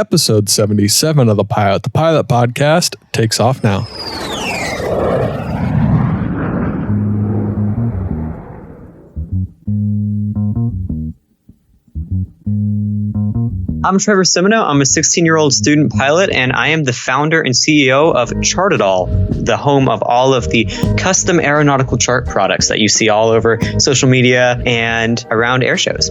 episode 77 of the Pilot podcast takes off now. I'm Trevor Simoneau. I'm a 16-year-old student pilot, and I am the founder and CEO of Chartedall, the home of all of the custom aeronautical chart products that you see all over social media and around air shows.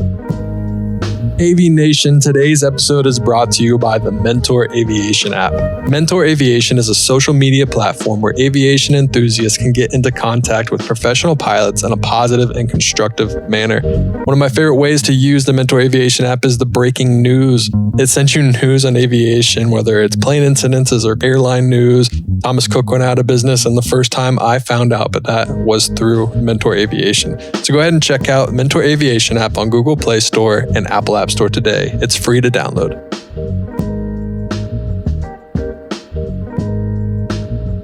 AV Nation, today's episode is brought to you by the Mentor Aviation app. Mentor Aviation is a social media platform where aviation enthusiasts can get into contact with professional pilots in a positive and constructive manner. One of my favorite ways to use the Mentor Aviation app is the breaking news. It sends you news on aviation, whether it's plane incidences or airline news. Thomas Cook went out of business, and the first time I found out, but that was through Mentor Aviation. So go ahead and check out Mentor Aviation app on Google Play Store and Apple App Store today. It's free to download.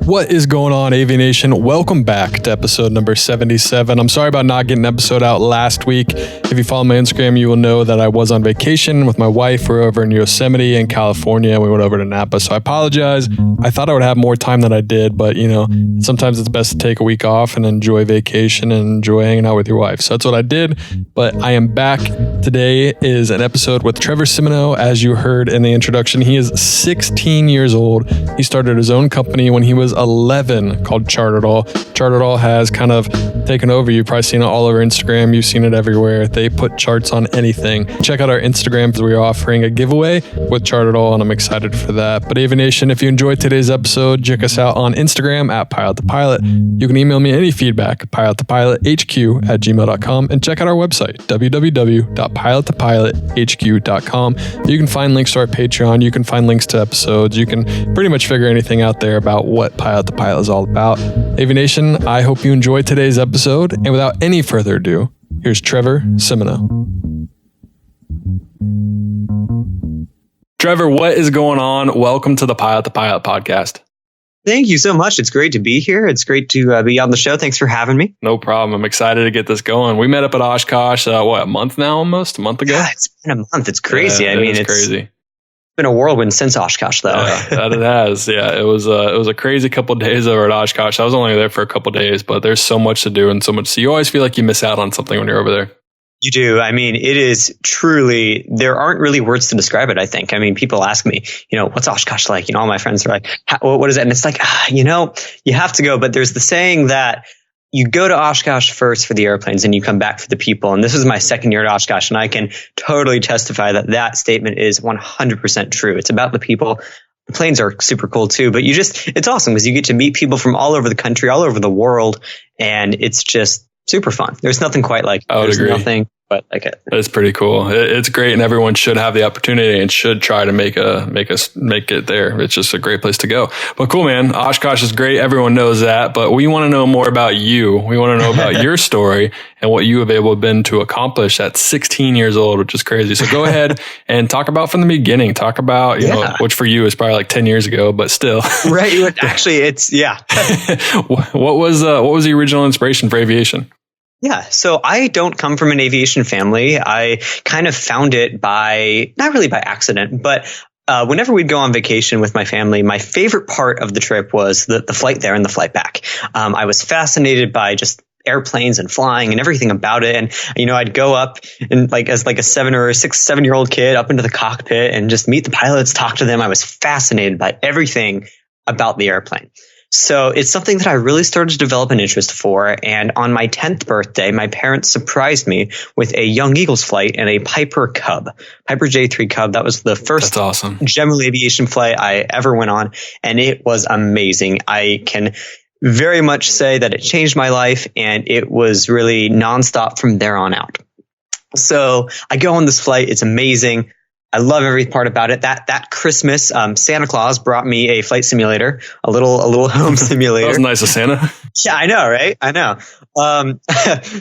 What is going on, AV Nation? Welcome back to episode number 77. I'm sorry about not getting an episode out last week. If you follow my Instagram, you will know that I was on vacation with my wife. We're over in Yosemite in California. We went over to Napa, so I apologize. I thought I would have more time than I did, but sometimes it's best to take a week off and enjoy vacation and enjoy hanging out with your wife. So that's what I did, but I am back. Today is an episode with Trevor Simoneau. As you heard in the introduction, he is 16 years old. He started his own company when he was 11 called Chartedall. Chartedall has kind of taken over. You've probably seen it all over Instagram. You've seen it everywhere. They put charts on anything. Check out our Instagram because we're offering a giveaway with Chartedall, and I'm excited for that. But AV Nation, if you enjoyed today's episode, check us out on Instagram at pilotthepilot. You can email me any feedback, pilotthepilothq@gmail.com, and check out our website, www.pilotthepilothq.com. You can find links to our Patreon. You can find links to episodes. You can pretty much figure anything out there about what Pilot the Pilot is all about. AV Nation, I hope you enjoyed today's episode. And without any further ado, here's Trevor Simoneau. Trevor, what is going on? Welcome to the Pilot podcast. Thank you so much. It's great to be here. It's great to be on the show. Thanks for having me. No problem. I'm excited to get this going. We met up at Oshkosh, a month now almost? A month ago? Yeah, it's been a month. It's crazy. It's crazy. Been a whirlwind since Oshkosh, though. Yeah, that it has. Yeah, it was a crazy couple of days over at Oshkosh. I was only there for a couple of days, but there's so much to do and so much. So you always feel like you miss out on something when you're over there. You do. I mean, it is truly, there aren't really words to describe it, I think. I mean, people ask me, what's Oshkosh like? All my friends are like, what is that? And it's like, you have to go. But there's the saying that you go to Oshkosh first for the airplanes and you come back for the people. And this is my second year at Oshkosh, and I can totally testify that that statement is 100% true. It's about the people. The planes are super cool too, but it's awesome because you get to meet people from all over the country, all over the world, and it's just super fun. There's nothing quite like it. I would agree. Nothing but like it. It's pretty cool. It's great, and everyone should have the opportunity and should try to make it there. It's just a great place to go. But cool, man. Oshkosh is great. Everyone knows that, but we want to know more about you. We want to know about your story and what you have been to accomplish at 16 years old, which is crazy. So go ahead and talk about from the beginning. Talk about, which for you is probably like 10 years ago, but still. Right. Actually, it's, yeah. What was the original inspiration for aviation? Yeah. So I don't come from an aviation family. I kind of found it not really by accident, but whenever we'd go on vacation with my family, my favorite part of the trip was the flight there and the flight back. I was fascinated by just airplanes and flying and everything about it. And, I'd go up and as a 7-year-old kid up into the cockpit and just meet the pilots, talk to them. I was fascinated by everything about the airplane. So it's something that I really started to develop an interest for. And on my 10th birthday, my parents surprised me with a Young Eagles flight and a Piper J3 Cub. That was the first general aviation flight I ever went on. And it was amazing. I can very much say that it changed my life, and it was really nonstop from there on out. So I go on this flight. It's amazing. I love every part about it. That Christmas, Santa Claus brought me a flight simulator, a little home simulator. That was nice of Santa. Yeah, I know, right? I know.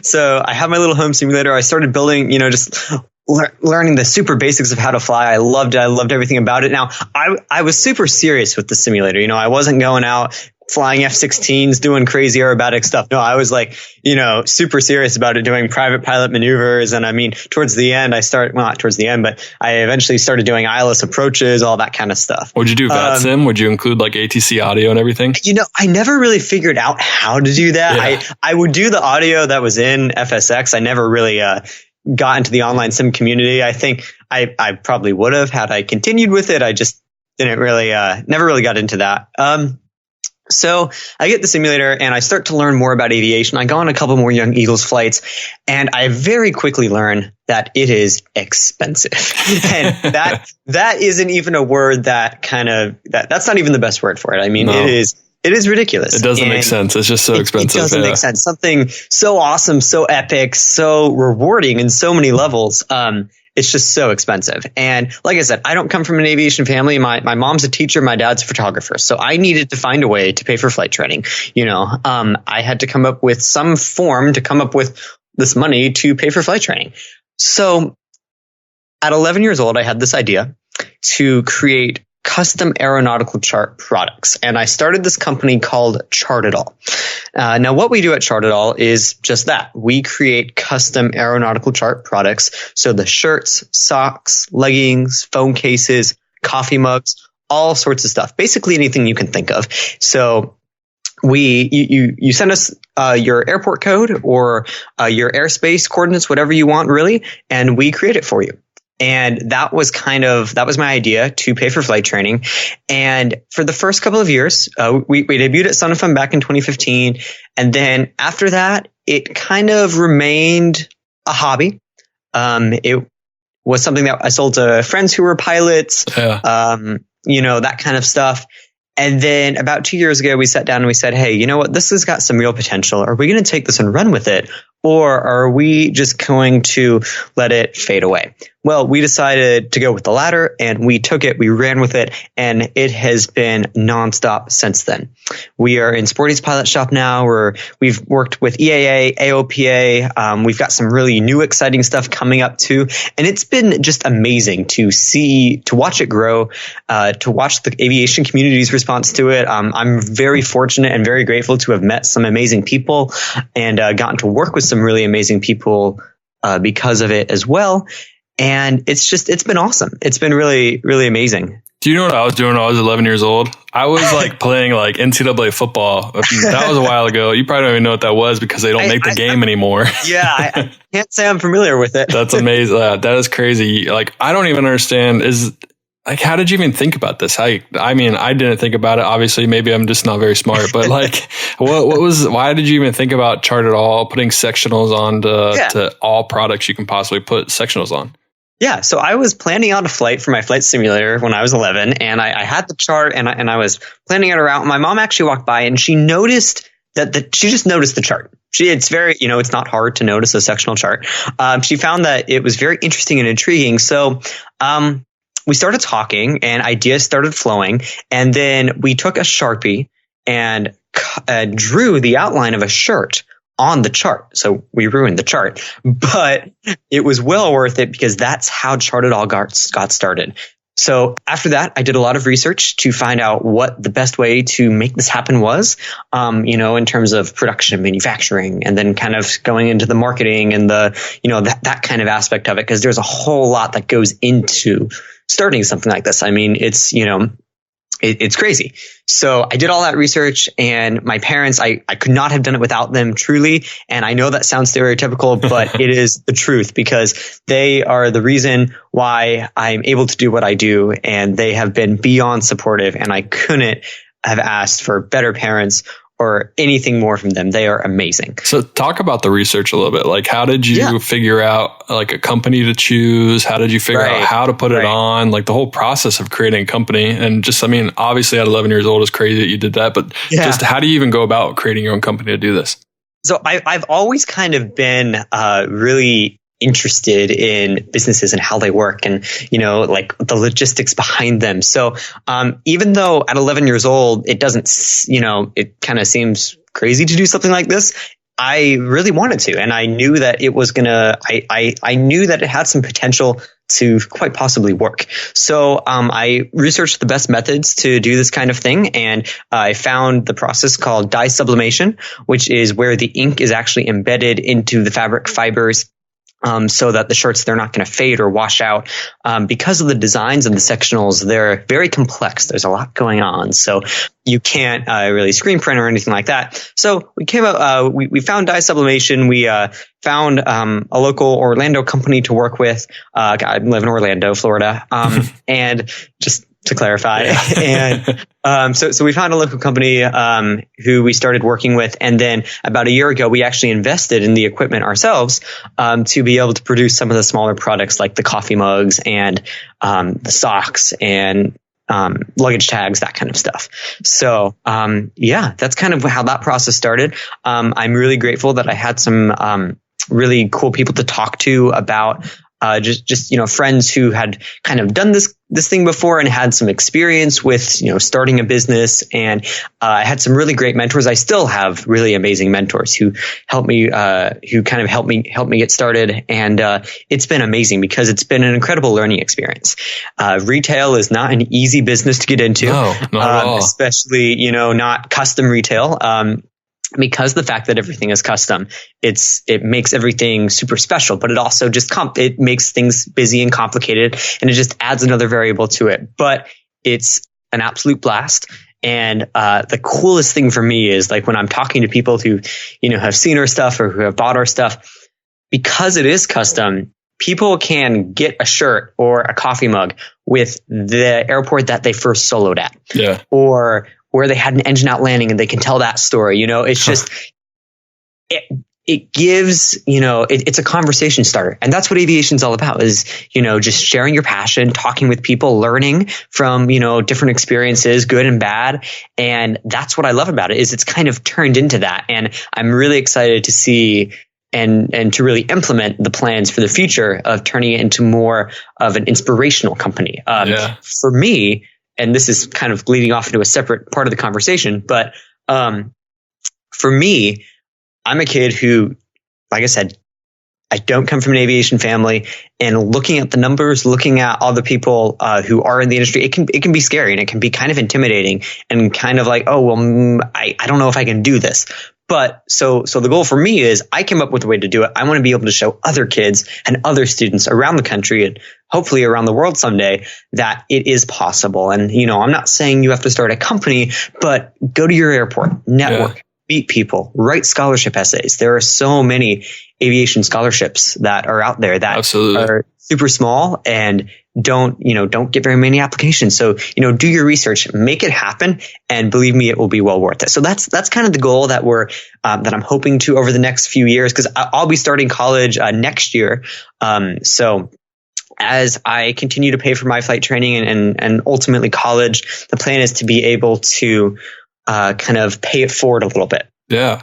So I have my little home simulator. I started building, just learning the super basics of how to fly. I loved it. I loved everything about it. Now, I was super serious with the simulator. I wasn't going out flying F-16s, doing crazy aerobatic stuff. No, I was like, super serious about it, doing private pilot maneuvers. And I mean, towards the end, not towards the end, but I eventually started doing ILS approaches, all that kind of stuff. Would you do VATSIM? Would you include like ATC audio and everything? I never really figured out how to do that. Yeah. I would do the audio that was in FSX. I never really got into the online sim community. I think I probably would have had I continued with it. I just didn't really, never really got into that. So I get the simulator and I start to learn more about aviation. I go on a couple more Young Eagles flights and I very quickly learn that it is expensive. And that isn't even a word that's not even the best word for it. I mean, It is ridiculous. It doesn't make sense. It's just so expensive. It doesn't make sense. Something so awesome, so epic, so rewarding in so many levels. It's just so expensive. And like I said, I don't come from an aviation family. My mom's a teacher. My dad's a photographer. So I needed to find a way to pay for flight training. I had to come up with some form to come up with this money to pay for flight training. So at 11 years old, I had this idea to create custom aeronautical chart products. And I started this company called Chart It All. Now, what we do at Chart It All is just that. We create custom aeronautical chart products. So the shirts, socks, leggings, phone cases, coffee mugs, all sorts of stuff. Basically anything you can think of. So you send us your airport code or your airspace coordinates, whatever you want, really, and we create it for you. And that was my idea to pay for flight training. And for the first couple of years, we debuted at Sun and Fun back in 2015. And then after that, it kind of remained a hobby. It was something that I sold to friends who were pilots, that kind of stuff. And then about 2 years ago, we sat down and we said, hey, you know what? This has got some real potential. Are we going to take this and run with it? Or are we just going to let it fade away? Well, we decided to go with the latter and we took it, we ran with it, and it has been nonstop since then. We are in Sporty's pilot shop now. We've worked with EAA, AOPA. We've got some really new, exciting stuff coming up too. And it's been just amazing to watch it grow, to watch the aviation community's response to it. I'm very fortunate and very grateful to have met some amazing people and gotten to work with some really amazing people because of it as well. And it's been awesome. It's been really, really amazing. Do you know what I was doing when I was 11 years old? I was like playing like NCAA football. That was a while ago. You probably don't even know what that was because they don't make the game anymore. Yeah, I can't say I'm familiar with it. That's amazing. That is crazy. Like, I don't even understand. How did you even think about this? I didn't think about it. Obviously, maybe I'm just not very smart, but like, why did you even think about Chart It All, putting sectionals on to all products you can possibly put sectionals on? Yeah. So I was planning out a flight for my flight simulator when I was 11 and I had the chart and I was planning out a route. My mom actually walked by and she noticed she just noticed the chart. It's very, it's not hard to notice a sectional chart. She found that it was very interesting and intriguing. So, we started talking and ideas started flowing. And then we took a Sharpie and drew the outline of a shirt on the chart. So we ruined the chart, but it was well worth it because that's how Chart It All got started. So after that, I did a lot of research to find out what the best way to make this happen was, in terms of production, manufacturing, and then kind of going into the marketing and that kind of aspect of it. Because there's a whole lot that goes into starting something like this. I mean, it's crazy. So I did all that research and my parents, I could not have done it without them truly. And I know that sounds stereotypical, but it is the truth because they are the reason why I'm able to do what I do. And they have been beyond supportive and I couldn't have asked for better parents or anything more from them. They are amazing. So talk about the research a little bit. Like, how did you figure out like a company to choose? How did you figure out how to put it on? Like the whole process of creating a company and just, obviously at 11 years old is crazy that you did that, but just how do you even go about creating your own company to do this? So I've always kind of been really interested in businesses and how they work and, like the logistics behind them. So even though at 11 years old, it doesn't, it kind of seems crazy to do something like this. I really wanted to, and I knew that it was gonna. I knew that it had some potential to quite possibly work. So I researched the best methods to do this kind of thing, and I found the process called dye sublimation, which is where the ink is actually embedded into the fabric fibers. So that the shirts, they're not going to fade or wash out. Because of the designs and the sectionals, they're very complex. There's a lot going on. So you can't really screen print or anything like that. So we came up, we found dye sublimation. We found a local Orlando company to work with. I live in Orlando, Florida. And just to clarify. And so we found a local company who we started working with. And then about a year ago, we actually invested in the equipment ourselves to be able to produce some of the smaller products like the coffee mugs and the socks and luggage tags, that kind of stuff. So that's kind of how that process started. I'm really grateful that I had some really cool people to talk to about just friends who had kind of done this thing before and had some experience with starting a business. And I had some really great mentors. I still have really amazing mentors who helped me, who kind of helped me get started. And it's been amazing because it's been an incredible learning experience. Retail is not an easy business to get into, no, not at all. Especially not custom retail. Because the fact that everything is custom, it makes everything super special, but it also just it makes things busy and complicated, and it just adds another variable to it. But it's an absolute blast. And the coolest thing for me is like when I'm talking to people who have seen our stuff or who have bought our stuff, because it is custom. People can get a shirt or a coffee mug with the airport that they first soloed at, or where they had an engine out landing, and they can tell that story. It's just, it gives, it's a conversation starter. And that's what aviation's all about is, just sharing your passion, talking with people, learning from, different experiences, good and bad. And that's what I love about it is it's kind of turned into that. And I'm really excited to see and to really implement the plans for the future of turning it into more of an inspirational company. For me, and this is kind of leading off into a separate part of the conversation, but for me, I'm a kid who, like I said, I don't come from an aviation family, and looking at the numbers, looking at all the people who are in the industry, it can be scary, and it can be kind of intimidating and kind of like, oh, well, I don't know if I can do this. But so the goal for me is I came up with a way to do it. I want to be able to show other kids and other students around the country and hopefully around the world someday that it is possible. And, I'm not saying you have to start a company, but go to your airport, network, meet people, write scholarship essays. There are so many aviation scholarships that are out there that are super small and don't get very many applications. So, do your research, make it happen, and believe me, it will be well worth it. So that's kind of the goal that that I'm hoping to over the next few years, because I'll be starting college next year. So as I continue to pay for my flight training and ultimately college, the plan is to be able to kind of pay it forward a little bit. Yeah.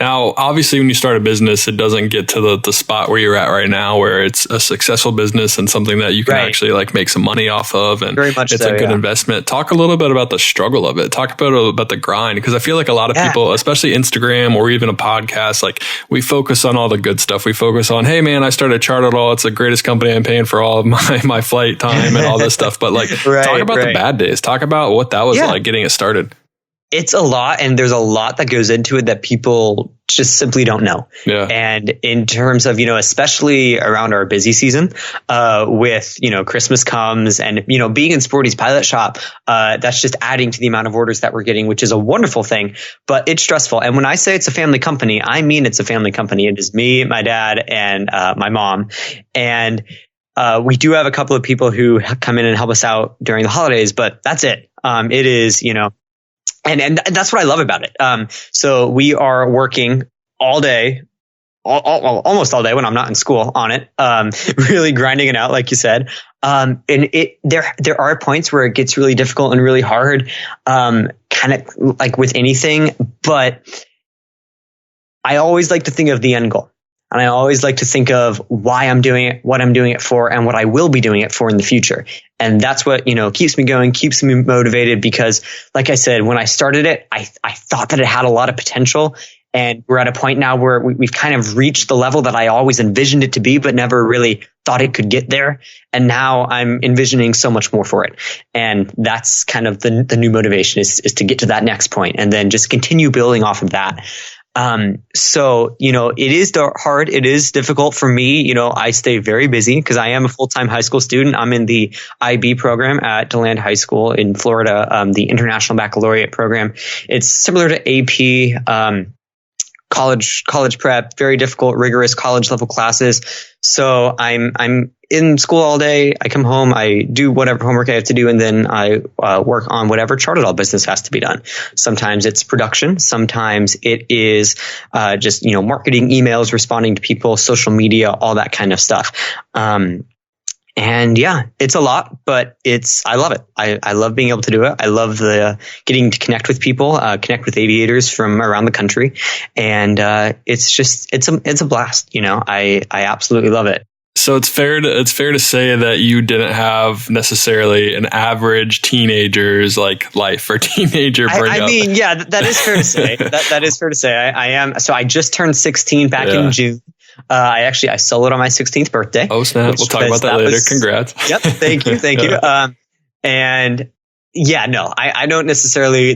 Now, obviously, when you start a business, it doesn't get to the spot where you're at right now, where it's a successful business and something that you can actually make some money off of. And very much it's a good investment. Talk a little bit about the struggle of it. Talk about the grind, because I feel like a lot of people, especially Instagram or even a podcast, we focus on all the good stuff. We focus on, hey, man, I started Charterall. It's the greatest company. I'm paying for all of my flight time and all this stuff. But talk about the bad days. Talk about what that was like getting it started. It's a lot, and there's a lot that goes into it that people just simply don't know. Yeah. And in terms of, especially around our busy season, with, Christmas comes and, being in Sporty's pilot shop, that's just adding to the amount of orders that we're getting, which is a wonderful thing, but it's stressful. And when I say it's a family company, I mean, it's a family company. It is me, my dad, and my mom. And we do have a couple of people who come in and help us out during the holidays, but that's it. It is, And that's what I love about it. So we are working all day, almost all day when I'm not in school on it, really grinding it out, like you said. And there are points where it gets really difficult and really hard, kind of like with anything. But I always like to think of the end goal. And I always like to think of why I'm doing it, what I'm doing it for, and what I will be doing it for in the future. And that's what, keeps me going, keeps me motivated, because like I said, when I started it, I thought that it had a lot of potential. And we're at a point now where we've kind of reached the level that I always envisioned it to be, but never really thought it could get there. And now I'm envisioning so much more for it. And that's kind of the new motivation is to get to that next point and then just continue building off of that. So, it is hard. It is difficult for me. I stay very busy because I am a full-time high school student. I'm in the IB program at DeLand High School in Florida, the International Baccalaureate program. It's similar to AP, college prep, very difficult, rigorous college level classes. So I'm in school all day. I come home, I do whatever homework I have to do, and then I work on whatever Charted business has to be done. Sometimes it's production. Sometimes it is just marketing, emails, responding to people, social media, all that kind of stuff. And yeah, it's a lot, but I love it. I love being able to do it. I love getting to connect with people, connect with aviators from around the country. And, it's a blast. I absolutely love it. So it's fair to say that you didn't have necessarily an average teenager's life or teenager breakup. I mean, yeah, that is fair to say. that is fair to say. I am. So I just turned 16 back in June. I soloed on my 16th birthday. Oh, snap. We'll talk about that later. Congrats. Yep. Thank you. Thank you. And yeah, no, I don't necessarily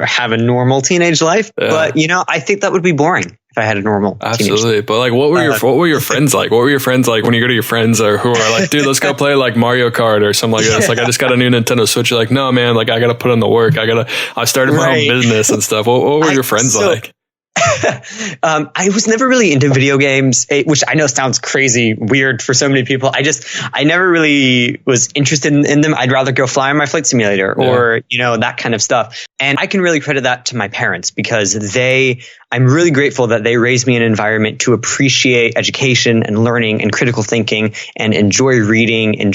have a normal teenage life, but I think that would be boring if I had a normal Absolutely. Teenage life. But what were your friends like? What were your friends like when you go to your friends who are like, dude, let's go play Mario Kart or something like that? It's I just got a new Nintendo Switch. You're like, no, man, I got to put in the work. I started my own business and stuff. What were your friends like? I was never really into video games, which I know sounds crazy weird for so many people. I never really was interested in them. I'd rather go fly on my flight simulator or, that kind of stuff. And I can really credit that to my parents because I'm really grateful that they raised me in an environment to appreciate education and learning and critical thinking and enjoy reading,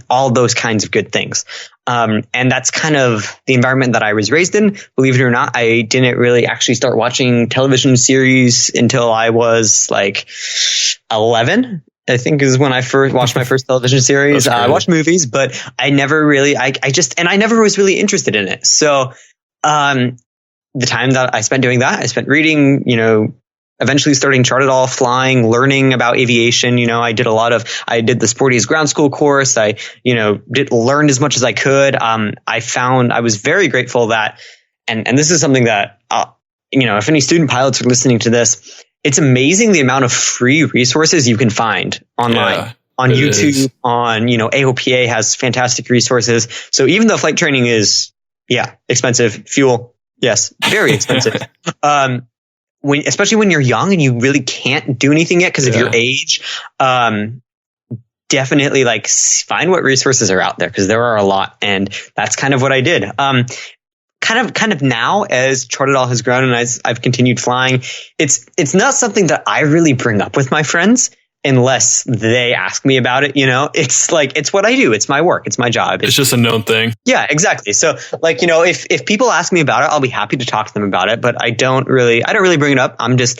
all those kinds of good things. And that's kind of the environment that I was raised in. Believe it or not, I didn't really actually start watching television series until I was 11. I think is when I first watched my first television series. I watched movies, but I never really, I never was really interested in it. So, the time that I spent doing that, I spent reading, eventually starting Charted, flying, learning about aviation. I did the Sporty's ground school course. I, learned as much as I could. I was very grateful that, and this is something that, if any student pilots are listening to this, it's amazing the amount of free resources you can find online. On YouTube, on, AOPA has fantastic resources. So even though flight training is, expensive, fuel, yes, very expensive. Especially when you're young and you really can't do anything yet because of your age, definitely find what resources are out there because there are a lot. And that's kind of what I did. Kind of now as Charted has grown and as I've continued flying, it's not something that I really bring up with my friends unless they ask me about it. It's what I do. It's my work. It's my job. It's just a known thing. Yeah, exactly. So if people ask me about it, I'll be happy to talk to them about it, but I don't really bring it up. I'm just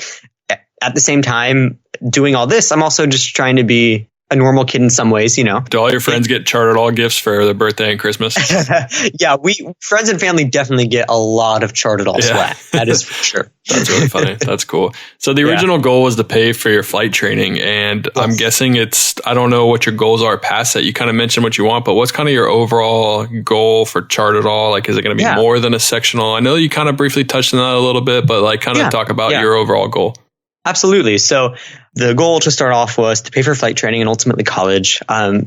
at the same time doing all this. I'm also just trying to be a normal kid in some ways, Do all your friends get Charted gifts for their birthday and Christmas? Yeah, friends and family definitely get a lot of Charted swag. That is for sure. That's really funny. That's cool. So the original goal was to pay for your flight training, and I'm guessing I don't know what your goals are past that. You kind of mentioned what you want, but what's kind of your overall goal for Charted? Is it going to be more than a sectional? I know you kind of briefly touched on that a little bit, but talk about your overall goal. Absolutely. So the goal to start off was to pay for flight training and ultimately college. I'm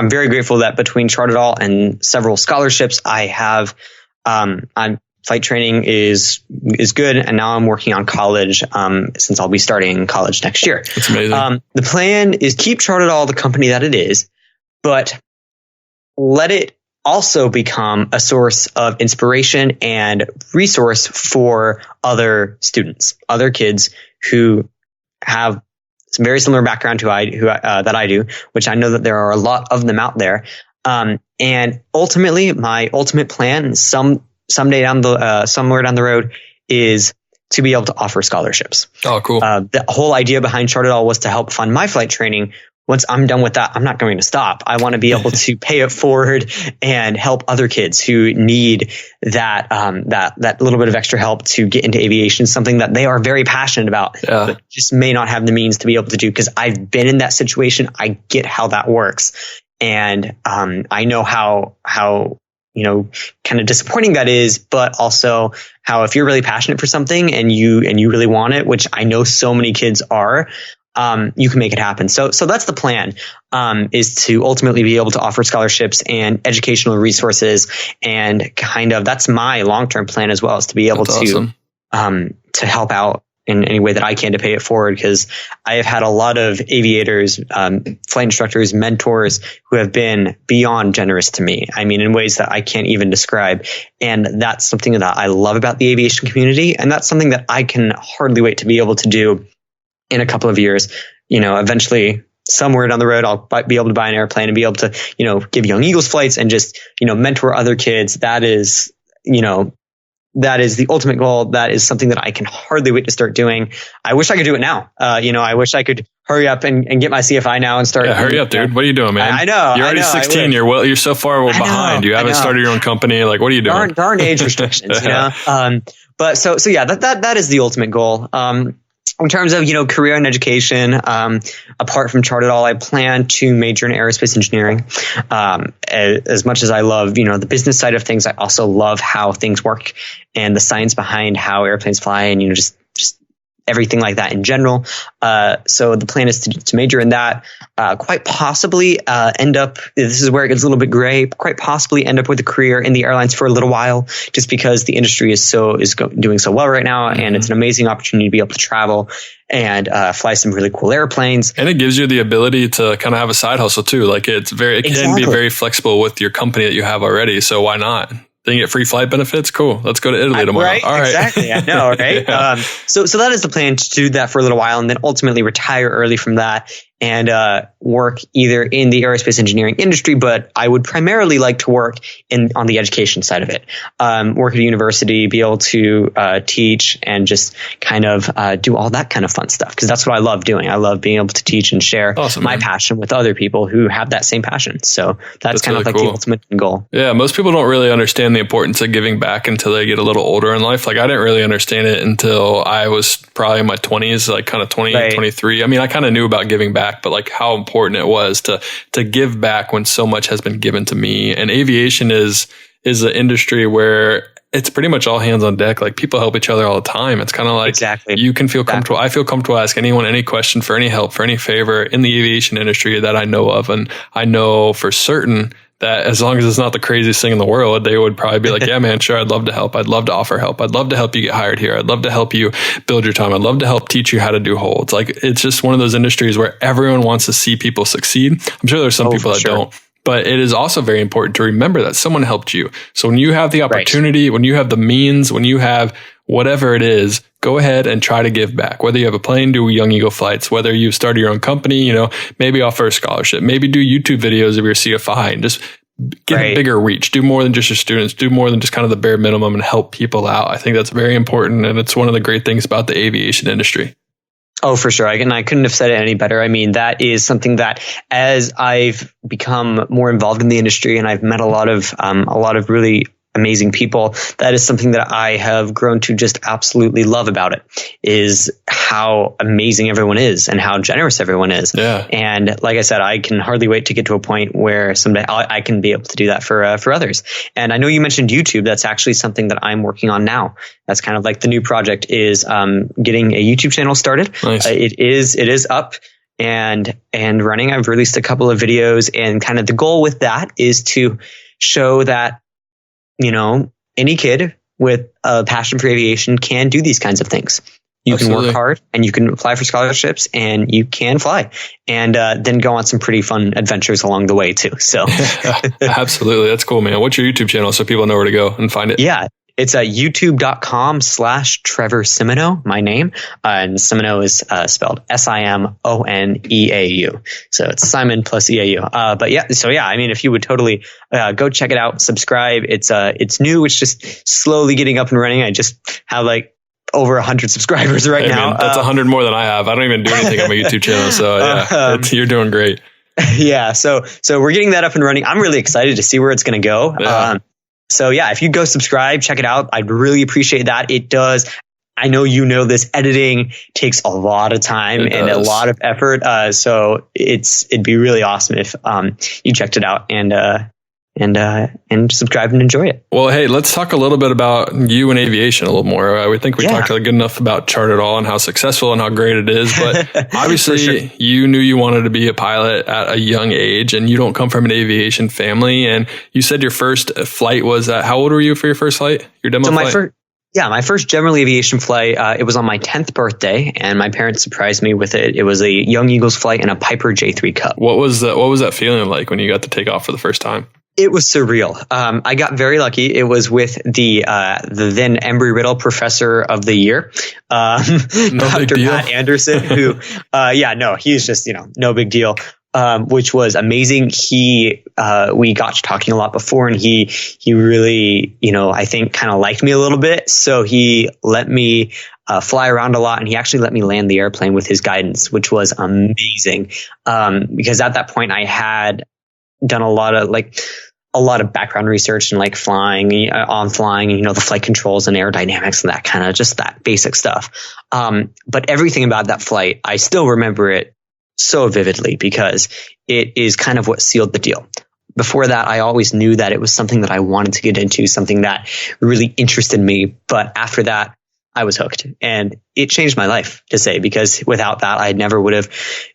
very grateful that between Charted and several scholarships I have, flight training is good. And now I'm working on college, since I'll be starting college next year. That's amazing. The plan is keep Charted the company that it is, but let it also become a source of inspiration and resource for other students, other kids who have some very similar background that I do, which I know that there are a lot of them out there. And ultimately, my ultimate plan, somewhere down the road, is to be able to offer scholarships. Oh, cool. The whole idea behind Charted was to help fund my flight training, once I'm done with that, I'm not going to stop. I want to be able to pay it forward and help other kids who need that little bit of extra help to get into aviation, something that they are very passionate about, but just may not have the means to be able to do. Because I've been in that situation. I get how that works. And I know how kind of disappointing that is, but also how if you're really passionate for something and you really want it, which I know so many kids are, you can make it happen. So that's the plan, is to ultimately be able to offer scholarships and educational resources, and kind of that's my long-term plan as well, is to be able to help out in any way that I can to pay it forward, because I have had a lot of aviators, flight instructors, mentors who have been beyond generous to me. I mean, in ways that I can't even describe. And that's something that I love about the aviation community. And that's something that I can hardly wait to be able to do in a couple of years. Eventually somewhere down the road, I'll be able to buy an airplane and be able to, give Young Eagles flights and just, mentor other kids. That is the ultimate goal. That is something that I can hardly wait to start doing. I wish I could do it now. I wish I could hurry up and get my CFI now and start. Yeah, hurry up, dude. What are you doing, man? I know. You're already 16. You're so far behind. You haven't started your own company. Like, what are you doing? Darn age restrictions, But so yeah, that is the ultimate goal. In terms of, career and education, apart from chart at all, I plan to major in aerospace engineering. As much as I love, the business side of things, I also love how things work and the science behind how airplanes fly, and, just everything like that in general. So the plan is to major in that, quite possibly end up, this is where it gets a little bit gray, quite possibly end up with a career in the airlines for a little while, just because the industry is doing so well right now. And it's an amazing opportunity to be able to travel and fly some really cool airplanes. And it gives you the ability to kind of have a side hustle too. Like it can be very flexible with your company that you have already. So why not? Then you get free flight benefits. Cool. Let's go to Italy tomorrow. Right? All right. Exactly. I know, right? Yeah. So that is the plan, to do that for a little while and then ultimately retire early from that and work either in the aerospace engineering industry, but I would primarily like to work on the education side of it. Work at a university, be able to teach and just kind of do all that kind of fun stuff, because that's what I love doing. I love being able to teach and share my passion with other people who have that same passion. So that's kind really of like cool. the ultimate goal. Yeah, most people don't really understand the importance of giving back until they get a little older in life. Like I didn't really understand it until I was probably in my 20s, like kind of 20, 23. I mean, I kind of knew about giving back, but like how important it was to give back when so much has been given to me. And aviation is an industry where it's pretty much all hands on deck. Like people help each other all the time. It's kind of like you can feel comfortable. I feel comfortable asking anyone any question for any help, for any favor in the aviation industry that I know of. And I know for certain that as long as it's not the craziest thing in the world, they would probably be like, yeah, man, sure. I'd love to help. I'd love to offer help. I'd love to help you get hired here. I'd love to help you build your time. I'd love to help teach you how to do holds. Like it's just one of those industries where everyone wants to see people succeed. I'm sure there's some people that don't, but it is also very important to remember that someone helped you. So when you have the opportunity, when you have the means, when you have whatever it is, go ahead and try to give back. Whether you have a plane, do Young Eagle flights, whether you've started your own company, maybe offer a scholarship, maybe do YouTube videos of your CFI and just get a bigger reach, do more than just your students, do more than just kind of the bare minimum and help people out. I think that's very important. And it's one of the great things about the aviation industry. Oh, for sure. I couldn't have said it any better. I mean, that is something that as I've become more involved in the industry and I've met a lot of really amazing people, that is something that I have grown to just absolutely love about it, is how amazing everyone is and how generous everyone is. Yeah. And like I said, I can hardly wait to get to a point where someday I can be able to do that for others. And I know you mentioned YouTube. That's actually something that I'm working on now. That's kind of like the new project, is getting a YouTube channel started. Nice. It is up and running. I've released a couple of videos, and kind of the goal with that is to show that any kid with a passion for aviation can do these kinds of things. You can work hard and you can apply for scholarships and you can fly and then go on some pretty fun adventures along the way too. So absolutely. That's cool, man. What's your YouTube channel so people know where to go and find it? Yeah. It's youtube.com/Trevor Simoneau, my name. And Simoneau is spelled Simoneau. So it's Simon plus EAU. But yeah, I mean, if you would totally go check it out, subscribe. It's new. It's just slowly getting up and running. I just have like over 100 subscribers right now. Man, that's 100 more than I have. I don't even do anything on my YouTube channel. So yeah, you're doing great. Yeah. So we're getting that up and running. I'm really excited to see where it's going to go. Yeah. So yeah, if you go subscribe, check it out. I'd really appreciate that. It does. I know this editing takes a lot of time and a lot of effort. So it'd be really awesome if you checked it out and subscribe and enjoy it. Well, hey, let's talk a little bit about you and aviation a little more. I think we talked good enough about Chart It All and how successful and how great it is. But obviously, you knew you wanted to be a pilot at a young age, and you don't come from an aviation family. And you said your first flight was how old were you for your first flight? Your demo flight? My first general aviation flight, it was on my 10th birthday, and my parents surprised me with it. It was a Young Eagles flight in a Piper J3 Cup. What was that feeling like when you got to take off for the first time? It was surreal. I got very lucky. It was with the then Embry-Riddle Professor of the Year, Dr. Pat Anderson, who, he's just, no big deal. Which was amazing. We got to talking a lot before, and he really, I think kind of liked me a little bit. So he let me fly around a lot, and he actually let me land the airplane with his guidance, which was amazing. Because at that point I had done a lot of background research and flying, and the flight controls and aerodynamics and that kind of just that basic stuff. But everything about that flight, I still remember it so vividly because it is kind of what sealed the deal. Before that, I always knew that it was something that I wanted to get into, something that really interested me. But after that, I was hooked, and it changed my life, to say, because without that, I never would have,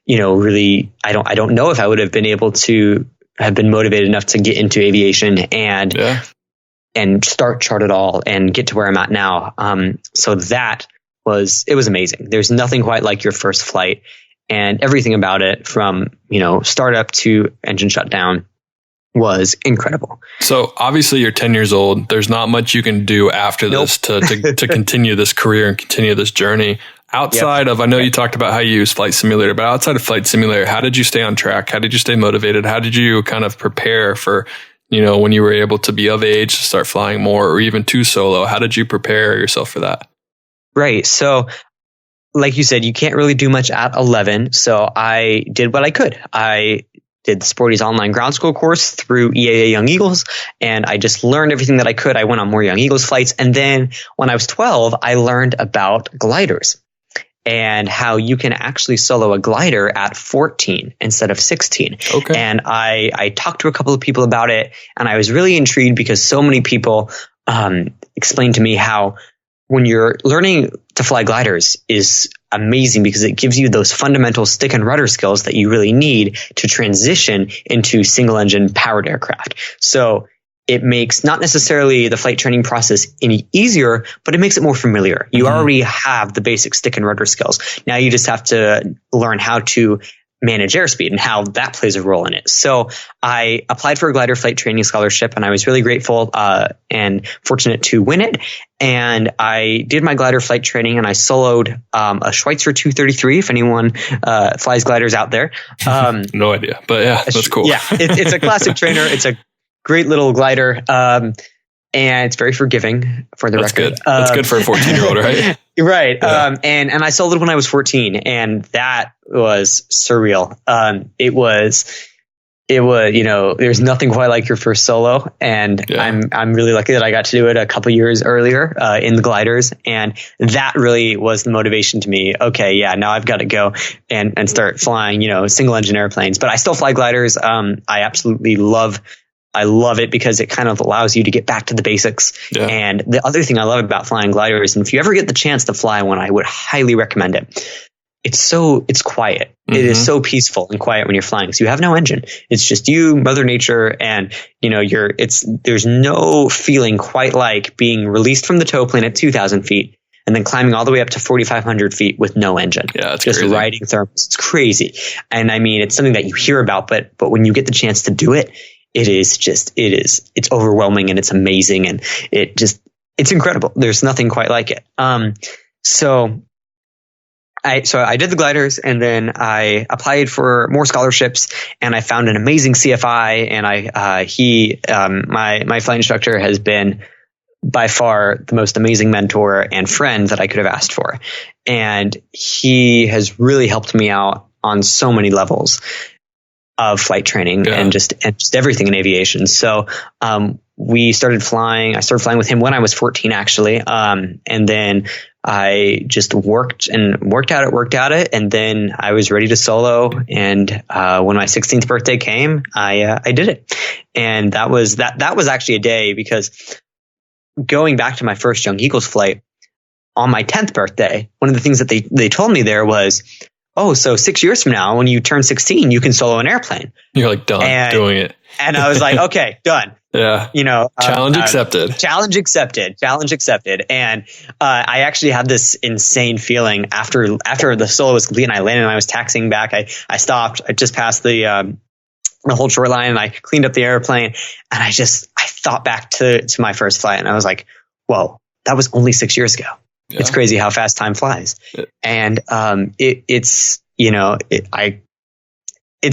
really, I don't know if I would have been able to have been motivated enough to get into aviation and start Chart It All and get to where I'm at now. So it was amazing. There's nothing quite like your first flight. And everything about it, from startup to engine shutdown, was incredible. So obviously you're 10 years old. There's not much you can do after this to continue this career and continue this journey. Outside of, I know you talked about how you use Flight Simulator, but outside of Flight Simulator, how did you stay on track? How did you stay motivated? How did you kind of prepare for, when you were able to be of age to start flying more, or even to solo? How did you prepare yourself for that? Right. So, like you said, you can't really do much at 11. So I did what I could. I did the Sporty's online ground school course through EAA Young Eagles, and I just learned everything that I could. I went on more Young Eagles flights. And then when I was 12, I learned about gliders and how you can actually solo a glider at 14 instead of 16. Okay. And I talked to a couple of people about it, and I was really intrigued because so many people explained to me how when you're learning to fly gliders is amazing because it gives you those fundamental stick and rudder skills that you really need to transition into single engine powered aircraft. So it makes not necessarily the flight training process any easier, but it makes it more familiar. You already have the basic stick and rudder skills. Now you just have to learn how to manage airspeed and how that plays a role in it. So I applied for a glider flight training scholarship, and I was really grateful and fortunate to win it. And I did my glider flight training, and I soloed a Schweitzer 233, if anyone flies gliders out there. No idea, but yeah, that's cool. Yeah, it's a classic trainer. It's a great little glider. And it's very forgiving, for the record. Good. That's good for a 14-year-old, right? Right. Yeah. And I soloed when I was 14, and that was surreal. It was, there's nothing quite like your first solo. And I'm really lucky that I got to do it a couple years earlier, in the gliders. And that really was the motivation to me. Okay. Yeah. Now I've got to go and start flying, single engine airplanes, but I still fly gliders. I absolutely love it because it kind of allows you to get back to the basics. Yeah. And the other thing I love about flying gliders, and if you ever get the chance to fly one, I would highly recommend it. It's quiet. Mm-hmm. It is so peaceful and quiet when you're flying. So you have no engine. It's just you, Mother Nature, and there's no feeling quite like being released from the tow plane at 2,000 feet and then climbing all the way up to 4,500 feet with no engine. Yeah, it's just crazy. Riding thermals. It's crazy. And I mean, it's something that you hear about, but when you get the chance to do it, it's overwhelming, and it's amazing, and it's incredible. There's nothing quite like it. So I did the gliders, and then I applied for more scholarships, and I found an amazing CFI, and my flight instructor has been by far the most amazing mentor and friend that I could have asked for. And he has really helped me out on so many levels of flight training and just everything in aviation. So, we started flying. I started flying with him when I was 14, actually. And then I just worked at it. And then I was ready to solo. And, when my 16th birthday came, I did it. And that was actually a day, because going back to my first Young Eagles flight on my 10th birthday, one of the things that they told me there was, oh, so 6 years from now, when you turn 16, you can solo an airplane. You're like done doing it. And I was like, okay, done. Yeah. Challenge accepted. Challenge accepted. And I actually had this insane feeling after the solo was complete and I landed and I was taxiing back. I stopped. I just passed the whole shoreline and I cleaned up the airplane. And I thought back to my first flight and I was like, whoa, that was only 6 years ago. Yeah. It's crazy how fast time flies. Yeah. And it's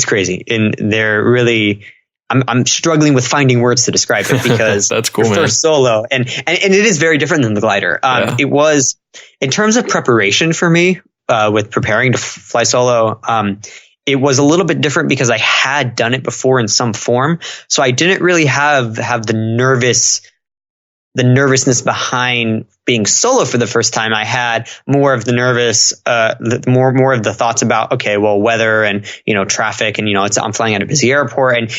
crazy. And they're really, I'm struggling with finding words to describe it, because that's cool, man. First solo and it is very different than the glider. It was, in terms of preparation for me, with preparing to fly solo, it was a little bit different because I had done it before in some form. So I didn't really have the nervousness behind being solo for the first time. I had more of the more of the thoughts about, okay, well, weather and, traffic and, I'm flying at a busy airport and,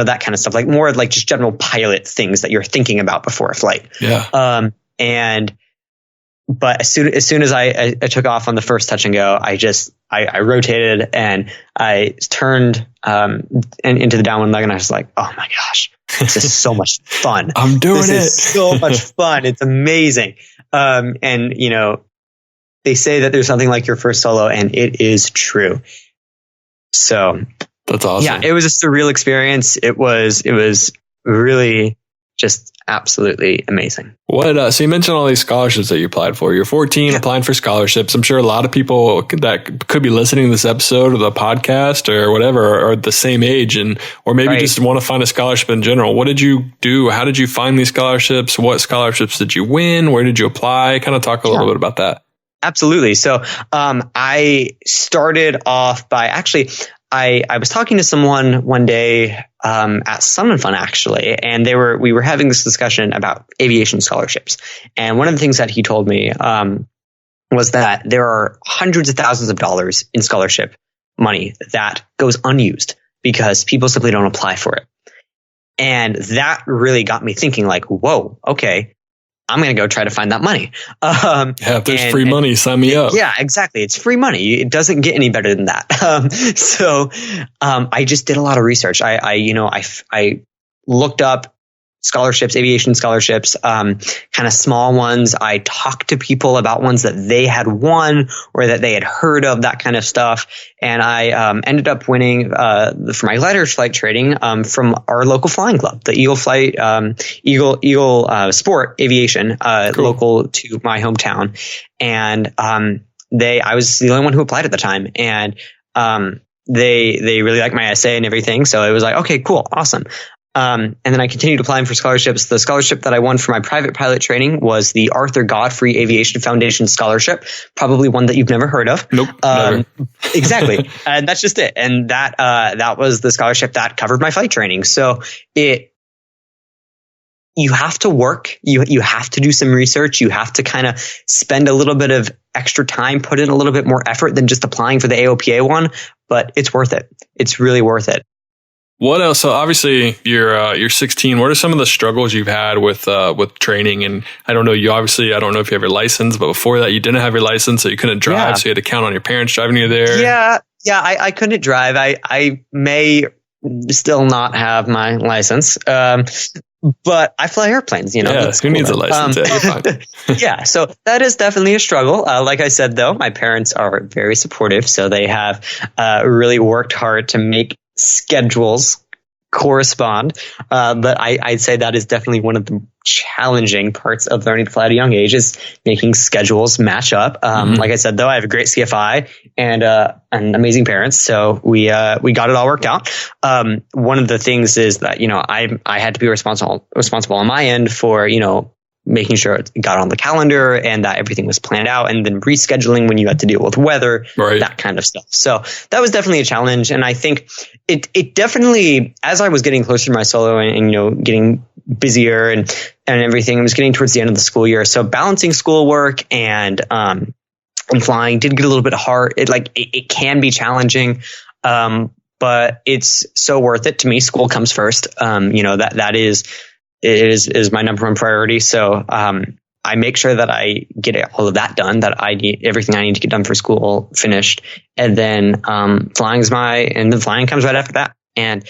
that kind of stuff, like more of like just general pilot things that you're thinking about before a flight. Yeah. But as soon as I took off on the first touch and go, I rotated and I turned, and into the downwind leg and I was like, oh my gosh, this is so much fun. I'm doing it. This is so much fun. It's amazing. And they say that there's something like your first solo, and it is true. So that's awesome. Yeah, it was a surreal experience. It was really just absolutely amazing. So you mentioned all these scholarships that you applied for. You're 14, applying for scholarships. I'm sure a lot of people that could be listening to this episode or the podcast or whatever are the same age, or maybe just want to find a scholarship in general. What did you do? How did you find these scholarships? What scholarships did you win? Where did you apply? Kind of talk a little bit about that. Absolutely. So I started off by I was talking to someone one day at Sun and Fun, actually, and we were having this discussion about aviation scholarships. And one of the things that he told me was that there are hundreds of thousands of dollars in scholarship money that goes unused because people simply don't apply for it. And that really got me thinking, like, whoa, okay, I'm going to go try to find that money. If there's free money, sign me up. Yeah, exactly. It's free money. It doesn't get any better than that. So I just did a lot of research. I looked up scholarships, aviation scholarships, kind of small ones. I talked to people about ones that they had won or that they had heard of, that kind of stuff. And I ended up winning for my glider flight training from our local flying club, the Eagle Flight, Eagle Sport Aviation, cool. Local to my hometown. And I was the only one who applied at the time. And they really liked my essay and everything. So it was like, okay, cool, awesome. And then I continued applying for scholarships. The scholarship that I won for my private pilot training was the Arthur Godfrey Aviation Foundation Scholarship, probably one that you've never heard of. Nope. Never. Exactly. And that's just it. And that was the scholarship that covered my flight training. So you have to work, you have to do some research, you have to kind of spend a little bit of extra time, put in a little bit more effort than just applying for the AOPA one, but it's worth it. It's really worth it. What else? So obviously you're 16. What are some of the struggles you've had with training? And I don't know, I don't know if you have your license, but before that you didn't have your license, so you couldn't drive. So you had to count on your parents driving you there. Yeah. I couldn't drive. I may still not have my license. But I fly airplanes, Yeah, who needs a license? You're fine. Yeah, so that is definitely a struggle. Like I said, though, my parents are very supportive, so they have really worked hard to make schedules correspond. But I'd say that is definitely one of the challenging parts of learning to fly at a young age, is making schedules match up. Like I said, though, I have a great CFI and amazing parents, so we got it all worked out. One of the things is that I had to be responsible on my end for making sure it got on the calendar and that everything was planned out, and then rescheduling when you had to deal with weather, that kind of stuff. So that was definitely a challenge. And I think it definitely, as I was getting closer to my solo and getting busier and everything, it was getting towards the end of the school year. So balancing schoolwork and flying did get a little bit hard. It can be challenging. But it's so worth it to me. School comes first. That is my number one priority. So, I make sure that I get all of that done, that I need everything I need to get done for school finished. And then, flying comes right after that. And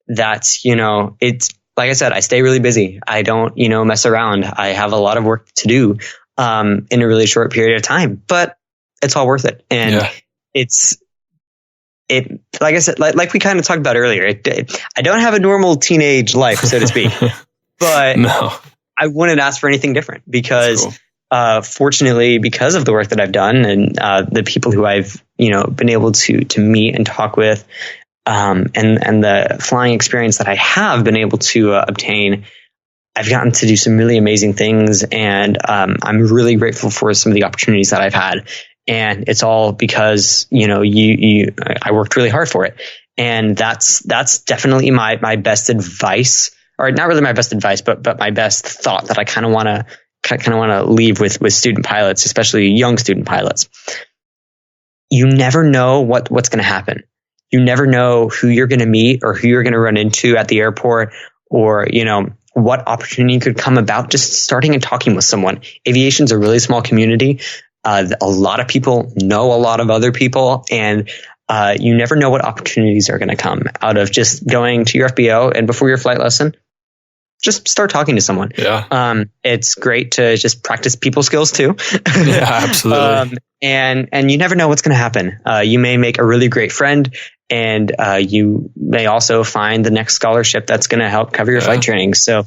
that's, it's like I said, I stay really busy. I don't, mess around. I have a lot of work to do, in a really short period of time, but it's all worth it. And like I said, like we kind of talked about earlier, I don't have a normal teenage life, so to speak, but no. I wouldn't ask for anything different because, fortunately, because of the work that I've done and the people who I've been able to meet and talk with, and the flying experience that I have been able to obtain, I've gotten to do some really amazing things, and I'm really grateful for some of the opportunities that I've had. And it's all because, I worked really hard for it. And that's definitely my best advice, or not really my best advice, but my best thought that I kind of want to leave with student pilots, especially young student pilots. You never know what's going to happen. You never know who you're going to meet or who you're going to run into at the airport, or, what opportunity could come about just starting and talking with someone. Aviation's a really small community. A lot of people know a lot of other people, and you never know what opportunities are going to come out of just going to your FBO, and before your flight lesson, just start talking to someone. Yeah. It's great to just practice people skills too. Yeah, absolutely. And you never know what's going to happen. You may make a really great friend, and you may also find the next scholarship that's going to help cover your flight training. So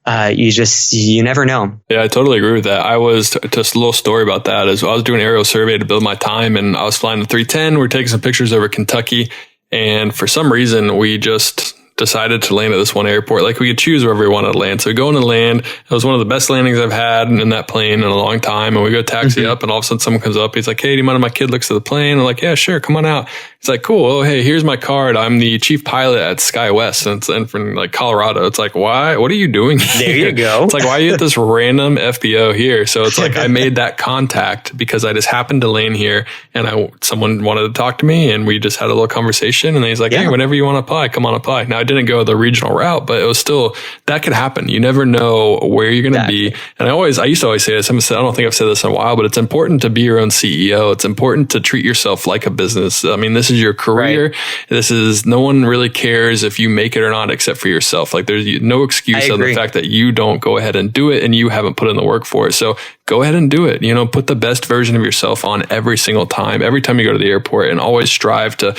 you never know. Yeah, I totally agree with that. I was just a little story about that. As I was doing an aerial survey to build my time, and I was flying the 310. We're taking some pictures over Kentucky, and for some reason we just decided to land at this one airport. Like, we could choose wherever we wanted to land. So we go in and land. It was one of the best landings I've had in that plane in a long time. And we go taxi up, and all of a sudden someone comes up. He's like, "Hey, do you mind if my kid looks at the plane?" I'm like, "Yeah, sure. Come on out." It's like, "Cool. Oh, hey, here's my card. I'm the chief pilot at SkyWest." And from like Colorado. It's like, why? What are you doing here? There you go. It's like, why are you at this random FBO here? So it's like, I made that contact because I just happened to land here, and someone wanted to talk to me, and we just had a little conversation. And he's like, "Hey, whenever you want to apply, come on, apply." Now, I didn't go the regional route, but it was still, that could happen. You never know where you're going to be. And I used to always say this. I don't think I've said this in a while, but it's important to be your own CEO. It's important to treat yourself like a business. I mean, this is your career. Right. No one really cares if you make it or not, except for yourself. Like, there's no excuse on the fact that you don't go ahead and do it, and you haven't put in the work for it. So go ahead and do it. Put the best version of yourself on every single time, every time you go to the airport, and always strive to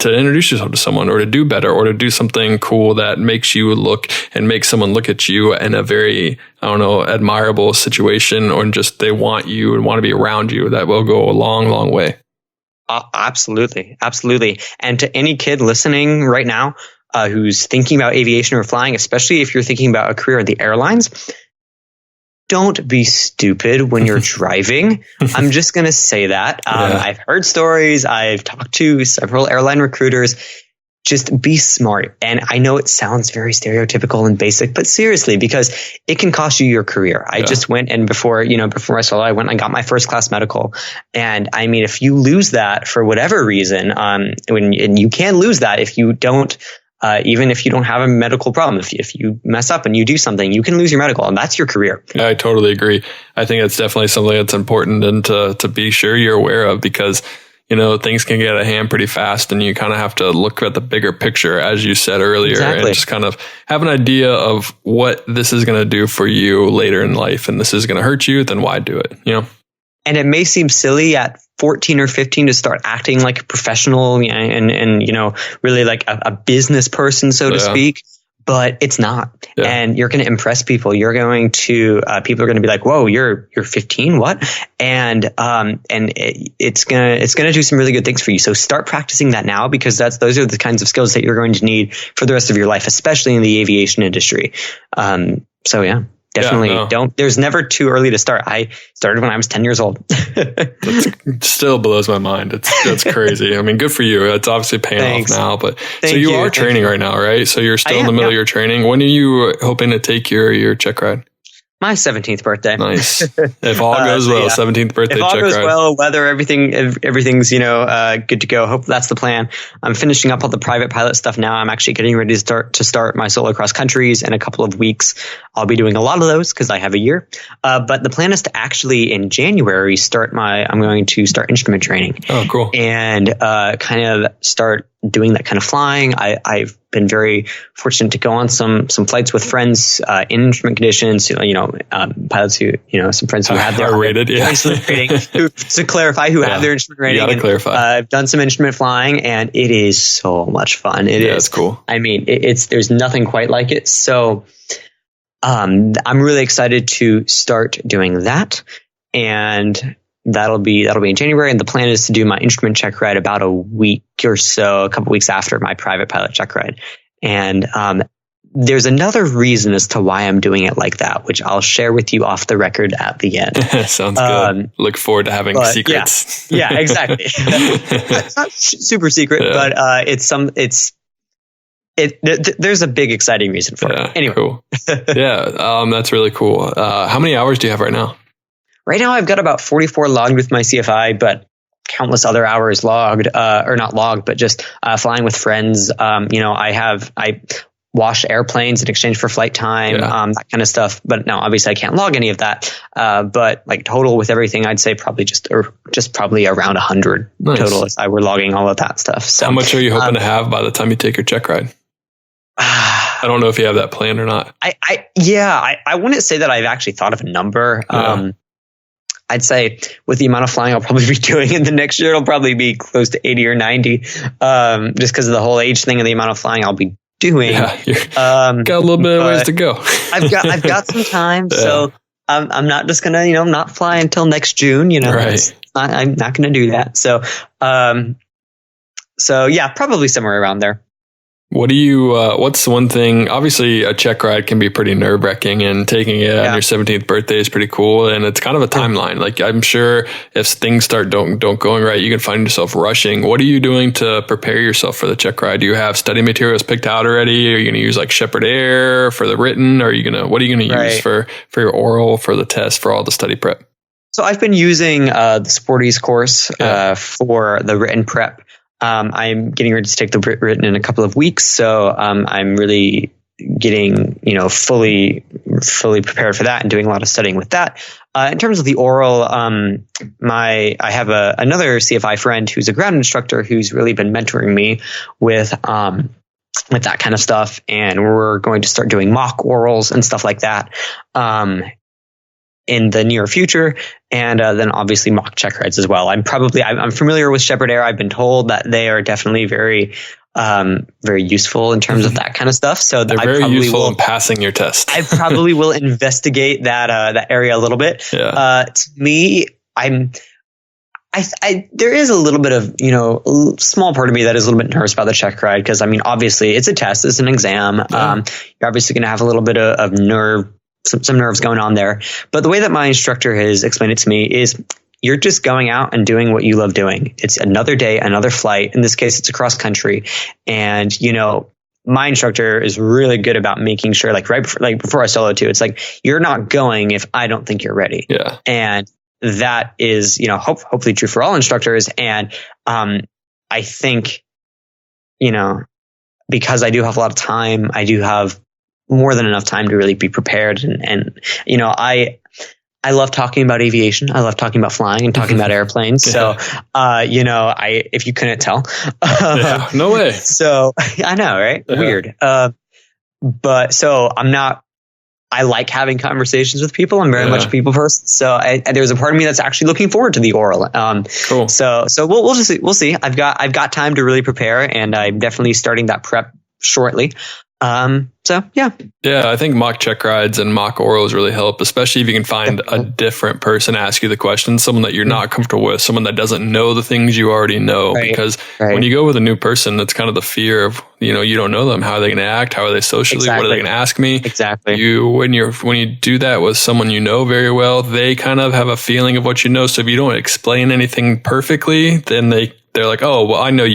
introduce yourself to someone, or to do better, or to do something cool that makes you look and make someone look at you in a very, admirable situation, or just they want you and want to be around you. That will go a long, long way. Absolutely. Absolutely. And to any kid listening right now, who's thinking about aviation or flying, especially if you're thinking about a career in the airlines, don't be stupid when you're driving. I'm just going to say that. I've heard stories. I've talked to several airline recruiters. Just be smart. And I know it sounds very stereotypical and basic, but seriously, because it can cost you your career. I just went, and before I solo, I went and got my first class medical. And I mean, if you lose that for whatever reason, and you can lose that if you don't, even if you don't have a medical problem, if you mess up and you do something, you can lose your medical, and that's your career. Yeah, I totally agree. I think it's definitely something that's important and to be sure you're aware of, because things can get out of hand pretty fast, and you kind of have to look at the bigger picture, as you said earlier, and just kind of have an idea of what this is going to do for you later in life, and this is going to hurt you, then why do it? And it may seem silly at 14 or 15 to start acting like a professional and really like a business person, so to speak. But it's not. Yeah. And you're going to impress people. You're going to, people are going to be like, "Whoa, you're 15. What?" And it's going to do some really good things for you. So start practicing that now, because those are the kinds of skills that you're going to need for the rest of your life, especially in the aviation industry. So yeah. definitely no. don't. There's never too early to start. I started when I was 10 years old. That still blows my mind. That's crazy. I mean, good for you. It's obviously paying off now. But so you are training right now, right? So you're still in the middle of your training. When are you hoping to take your check ride? My 17th birthday. Nice. If all goes well, 17th birthday check ride. If all goes well, weather, everything's, good to go. Hope that's the plan. I'm finishing up all the private pilot stuff now. I'm actually getting ready to start my solo cross countries in a couple of weeks. I'll be doing a lot of those because I have a year. But the plan is to actually in January I'm going to start instrument training. Oh, cool. And kind of start doing that kind of flying. I've been very fortunate to go on some flights with friends in instrument conditions, pilots who, some friends who have their instrument rating. To clarify, who have their instrument rating. You gotta clarify. I've done some instrument flying, and it is so much fun. It's cool. I mean, there's nothing quite like it. So I'm really excited to start doing that, and that'll be in January. And the plan is to do my instrument check ride about a week or so, a couple weeks after my private pilot check ride. And there's another reason as to why I'm doing it like that, which I'll share with you off the record at the end. Sounds good. Look forward to having secrets. Yeah, exactly. It's not super secret, but there's a big exciting reason for it. Anyway. Cool. That's really cool. How many hours do you have right now? Right now, I've got about 44 logged with my CFI, but countless other hours logged, or not logged, but just flying with friends. I wash airplanes in exchange for flight time, that kind of stuff. But no, obviously I can't log any of that. But like total with everything, I'd say probably just probably around 100 total if I were logging all of that stuff. So how much are you hoping to have by the time you take your check ride? I don't know if you have that planned or not. I wouldn't say that I've actually thought of a number. I'd say with the amount of flying I'll probably be doing in the next year, it'll probably be close to 80 or 90, just because of the whole age thing and the amount of flying I'll be doing. Got a little bit of ways to go. I've got some time, so I'm not just gonna not fly until next June. Right. I'm not gonna do that. So probably somewhere around there. What do you, what's one thing, obviously a check ride can be pretty nerve wracking, and taking it on your 17th birthday is pretty cool. And it's kind of a timeline. Like I'm sure if things don't going right, you can find yourself rushing. What are you doing to prepare yourself for the check ride? Do you have study materials picked out already? Are you going to use like Shepherd Air for the written? Or what are you going to use for your oral, for the test, for all the study prep? So I've been using the Sporties course for the written prep. I'm getting ready to take the written in a couple of weeks, so I'm really getting fully prepared for that and doing a lot of studying with that. In terms of the oral, I have another CFI friend who's a ground instructor who's really been mentoring me with that kind of stuff, and we're going to start doing mock orals and stuff like that in the near future, and then obviously mock check rides as well. I'm familiar with Shepherd Air. I've been told that they are definitely very very useful in terms of that kind of stuff. So they're very useful in passing your test. I probably will investigate that area a little bit. To me, there is a little bit of, a small part of me that is a little bit nervous about the check ride, because I mean, obviously it's a test, it's an exam. You're obviously going to have a little bit of some nerves going on there. But the way that my instructor has explained it to me is you're just going out and doing what you love doing. It's another day, another flight. In this case, it's across country. And, my instructor is really good about making sure, before I solo too, it's like, you're not going if I don't think you're ready. Yeah. And that is, hopefully true for all instructors. And I think, because I do have a lot of time, I do have more than enough time to really be prepared. And I love talking about aviation. I love talking about flying and talking about airplanes. So, if you couldn't tell, no way. So I know, right? Weird. But so I like having conversations with people. I'm very much a people person. So there's a part of me that's actually looking forward to the oral. Cool. So we'll just see. We'll see. I've got time to really prepare, and I'm definitely starting that prep shortly. So yeah. Yeah, I think mock check rides and mock orals really help, especially if you can find a different person ask you the question, someone that you're not comfortable with, someone that doesn't know the things you already know. Right. Because when you go with a new person, that's kind of the fear of, you don't know them. How are they going to act? How are they socially? Exactly. What are they going to ask me? Exactly. When you do that with someone you know very well, they kind of have a feeling of what you know. So if you don't explain anything perfectly, then they're like, oh, well, I know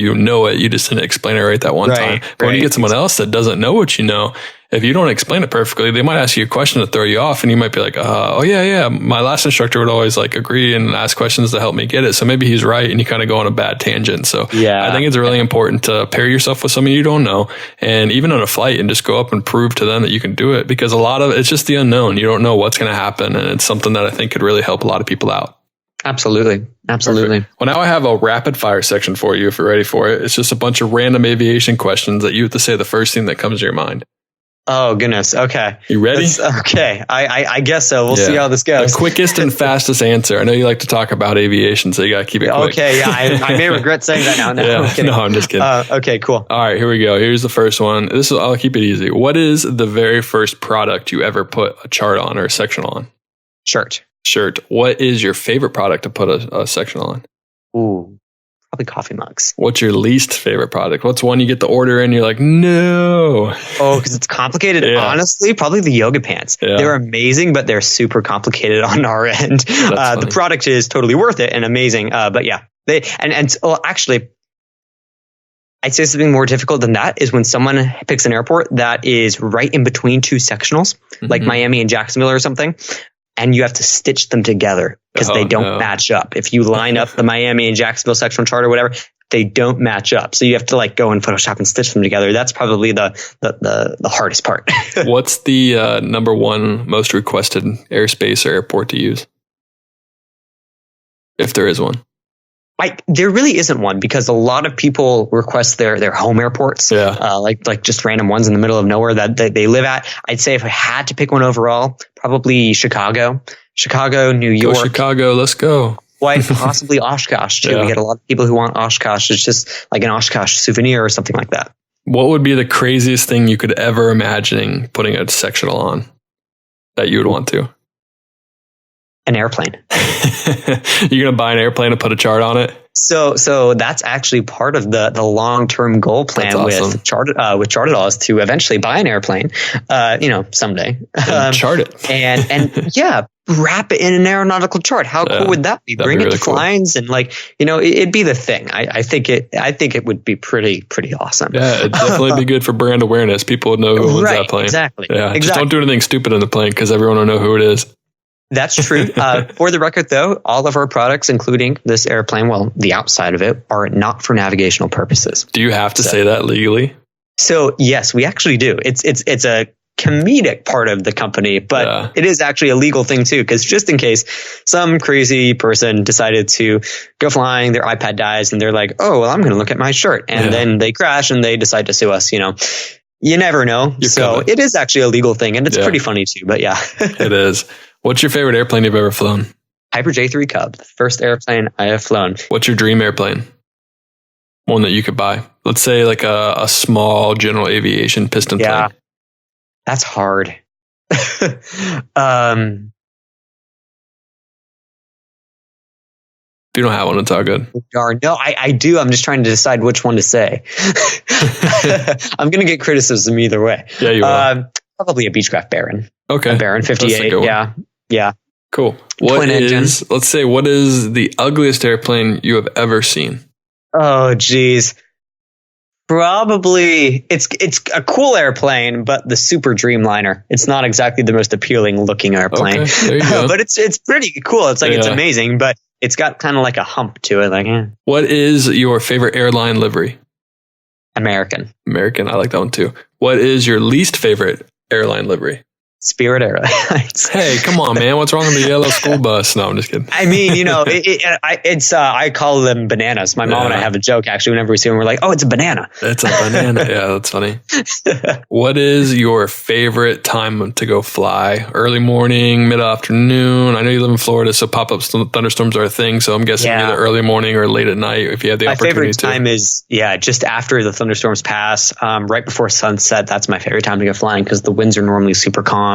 it. You just didn't explain it right that one time. But when you get someone else that doesn't know what you know, if you don't explain it perfectly, they might ask you a question to throw you off, and you might be like, oh, yeah. My last instructor would always agree and ask questions to help me get it. So maybe he's right, and you kind of go on a bad tangent. So I think it's really important to pair yourself with someone you don't know, and even on a flight, and just go up and prove to them that you can do it, because a lot of it's just the unknown. You don't know what's going to happen, and it's something that I think could really help a lot of people out. Absolutely. Perfect. Well, now I have a rapid fire section for you if you're ready for it. It's just a bunch of random aviation questions that you have to say the first thing that comes to your mind. Oh, goodness. Okay. You ready? Okay. I guess so. We'll see how this goes. The quickest and fastest answer. I know you like to talk about aviation, so you got to keep it quick. Okay. Yeah. I may regret saying that now. No, I'm just kidding. Okay, cool. All right, here we go. Here's the first one. I'll keep it easy. What is the very first product you ever put a chart on or a sectional on? Shirt. What is your favorite product to put a sectional on? Ooh, probably coffee mugs. What's your least favorite product? What's one you get the order and you're like, no? Oh, because it's complicated. Honestly, probably the yoga pants. They're amazing, but they're super complicated on our end. The product is totally worth it and amazing. But yeah, actually, I'd say something more difficult than that is when someone picks an airport that is right in between two sectionals, like Miami and Jacksonville or something. And you have to stitch them together because they don't match up. If you line up the Miami and Jacksonville sectional chart or whatever, they don't match up. So you have to go in Photoshop and stitch them together. That's probably the hardest part. What's the number one most requested airspace or airport to use? If there is one. There really isn't one, because a lot of people request their home airports, like just random ones in the middle of nowhere that they live at. I'd say if I had to pick one overall, probably Chicago, New York. Go Chicago, let's go. Quite possibly Oshkosh too. We get a lot of people who want Oshkosh. It's just like an Oshkosh souvenir or something like that. What would be the craziest thing you could ever imagine putting a sectional on that you would want to? An airplane. You're going to buy an airplane and put a chart on it? So that's actually part of the long-term goal plan with Charted is to eventually buy an airplane, someday. Chart it. and wrap it in an aeronautical chart. How cool would that be? Bring it to clients and it'd be the thing. I think it would be pretty awesome. Yeah, it'd definitely be good for brand awareness. People would know who owns that plane. Exactly. Yeah. Just don't do anything stupid in the plane because everyone will know who it is. That's true. For the record, though, all of our products, including this airplane, well, the outside of it, are not for navigational purposes. Do you have to say that legally? So, yes, we actually do. It's a comedic part of the company, but it is actually a legal thing, too, because just in case some crazy person decided to go flying, their iPad dies, and they're like, oh, well, I'm going to look at my shirt. And then they crash and they decide to sue us, You never know. It is actually a legal thing, and it's pretty funny, too. But yeah. It is. What's your favorite airplane you've ever flown? Piper J3 Cub, the first airplane I have flown. What's your dream airplane? One that you could buy. Let's say like a small general aviation piston plane. That's hard. If you don't have one, it's all good. No, I do. I'm just trying to decide which one to say. I'm going to get criticism either way. Yeah, you will. Probably a Beechcraft Baron. Okay. A Baron 58. Yeah. Cool. What is the ugliest airplane you have ever seen? Oh, geez. Probably it's a cool airplane, but the Super Dreamliner. It's not exactly the most appealing looking airplane. Okay, there you go. But it's pretty cool. It's it's amazing, but it's got kind of like a hump to it. What is your favorite airline livery? American. I like that one too. What is your least favorite airline livery? Spirit Airlines. Hey, come on, man. What's wrong with the yellow school bus? No, I'm just kidding. I mean, I call them bananas. My mom and I have a joke actually whenever we see them. We're like, oh, it's a banana. It's a banana. Yeah, that's funny. What is your favorite time to go fly? Early morning, mid-afternoon? I know you live in Florida, so pop-up thunderstorms are a thing. So I'm guessing either early morning or late at night if you have the opportunity to. My favorite time is, just after the thunderstorms pass, right before sunset. That's my favorite time to go flying because the winds are normally super calm.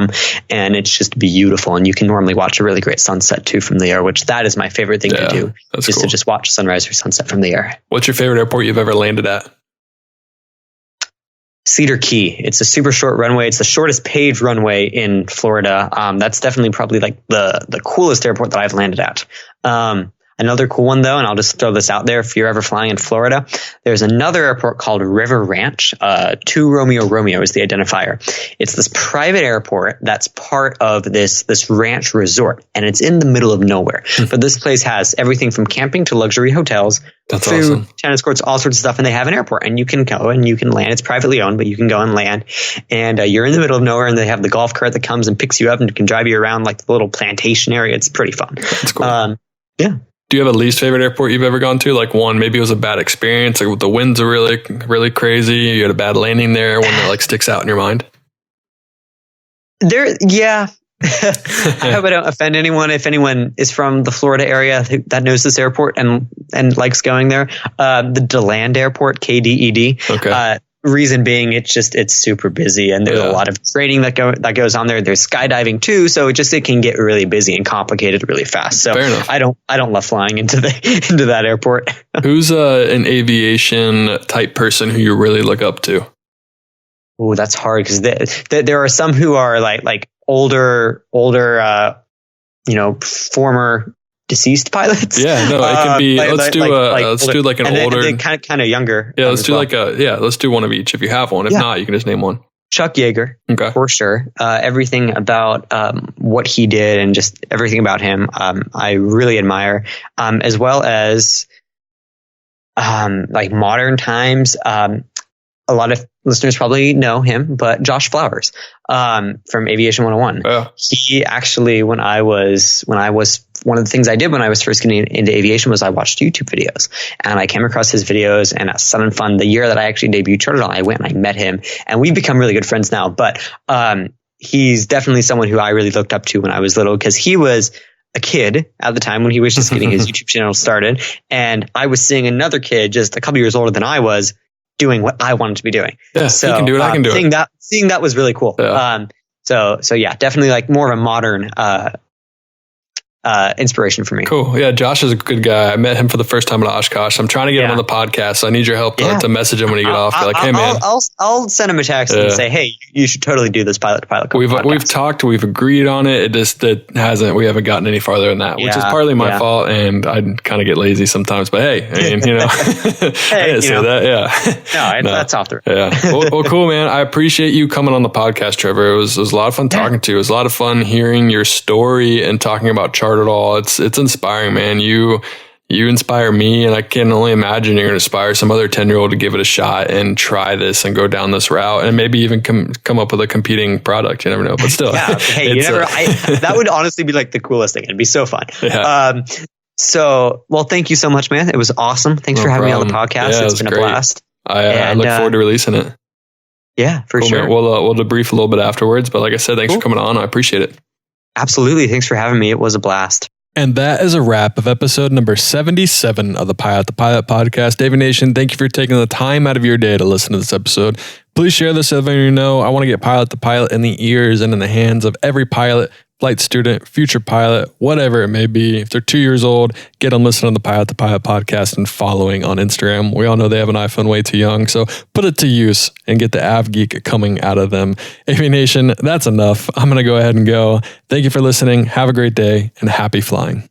And it's just beautiful. And you can normally watch a really great sunset too from the air, which that is my favorite thing to do. Is cool. To just watch sunrise or sunset from the air. What's your favorite airport you've ever landed at? Cedar Key. It's a super short runway. It's the shortest paved runway in Florida. That's definitely probably like the coolest airport that I've landed at. Another cool one, though, and I'll just throw this out there if you're ever flying in Florida, there's another airport called River Ranch. 2 Romeo Romeo is the identifier. It's this private airport that's part of this ranch resort, and it's in the middle of nowhere. But this place has everything from camping to luxury hotels, that's food, awesome. Tennis courts, all sorts of stuff, and they have an airport, and you can go and you can land. It's privately owned, but you can go and land, and you're in the middle of nowhere, and they have the golf cart that comes and picks you up and can drive you around like the little plantation area. It's pretty fun. That's cool. Yeah. Do you have a least favorite airport you've ever gone to? Like one, maybe it was a bad experience. Like the winds are really, really crazy. You had a bad landing there. One that like sticks out in your mind. I hope I don't offend anyone. If anyone is from the Florida area that knows this airport and likes going there, the DeLand Airport, KDED. Okay. Reason being, it's super busy and there's a lot of training that goes on there. There's skydiving too, so it can get really busy and complicated really fast. So I don't love flying into that airport. Who's an aviation type person who you really look up to? Oh, that's hard because there are some who are like older, former deceased pilots. Yeah, no, it can be. Let's do like an older, and kind of younger. Yeah, let's do let's do one of each if you have one. If not, you can just name one. Chuck Yeager, for sure. Everything about what he did and just everything about him, I really admire. As well as like modern times. A lot of listeners probably know him, but Josh Flowers from Aviation 101. Yeah. He actually, when I was one of the things I did when I was first getting into aviation was I watched YouTube videos, and I came across his videos. And at Sun and Fun, the year that I actually debuted Chartered On, I went and I met him, and we've become really good friends now. But he's definitely someone who I really looked up to when I was little, because he was a kid at the time when he was just getting his YouTube channel started, and I was seeing another kid just a couple years older than I was, doing what I wanted to be doing. Yeah, so he can do it. I can do it. Seeing that was really cool. Yeah. So yeah, definitely like more of a modern inspiration for me. Cool. Yeah, Josh is a good guy. I met him for the first time at Oshkosh. I'm trying to get him on the podcast, so I need your help to message him when you get off. Be like, hey man, I'll send him a text and say, hey, you should totally do this pilot to pilot. We've talked, we've agreed on it. We haven't gotten any farther than that, which is partly my fault, and I kind of get lazy sometimes. But hey, I mean, I didn't say that. Yeah, no, that's off the. Yeah. Well, cool, man. I appreciate you coming on the podcast, Trevor. It was a lot of fun talking to you. It was a lot of fun hearing your story and talking about Chartered All. It's inspiring, man. You inspire me, and I can only imagine you're going to inspire some other 10-year-old to give it a shot and try this and go down this route, and maybe even come up with a competing product. You never know, but still, hey, that would honestly be like the coolest thing. It'd be so fun. Yeah. Thank you so much, man. It was awesome. Thanks for having me on the podcast. Yeah, it's been great. A blast. I look forward to releasing it. Yeah, for sure. Man. We'll debrief a little bit afterwards, but like I said, thanks for coming on. I appreciate it. Absolutely. Thanks for having me. It was a blast. And that is a wrap of episode number 77 of the Pilot to Pilot podcast. Davey Nation, thank you for taking the time out of your day to listen to this episode. Please share this with everyone you know. I want to get Pilot to Pilot in the ears and in the hands of every pilot, flight student, future pilot, whatever it may be. If they're 2 years old, get them listening to the Pilot to Pilot podcast and following on Instagram. We all know they have an iPhone way too young, so put it to use and get the Av Geek coming out of them. Aviation, that's enough. I'm going to go ahead and go. Thank you for listening. Have a great day and happy flying.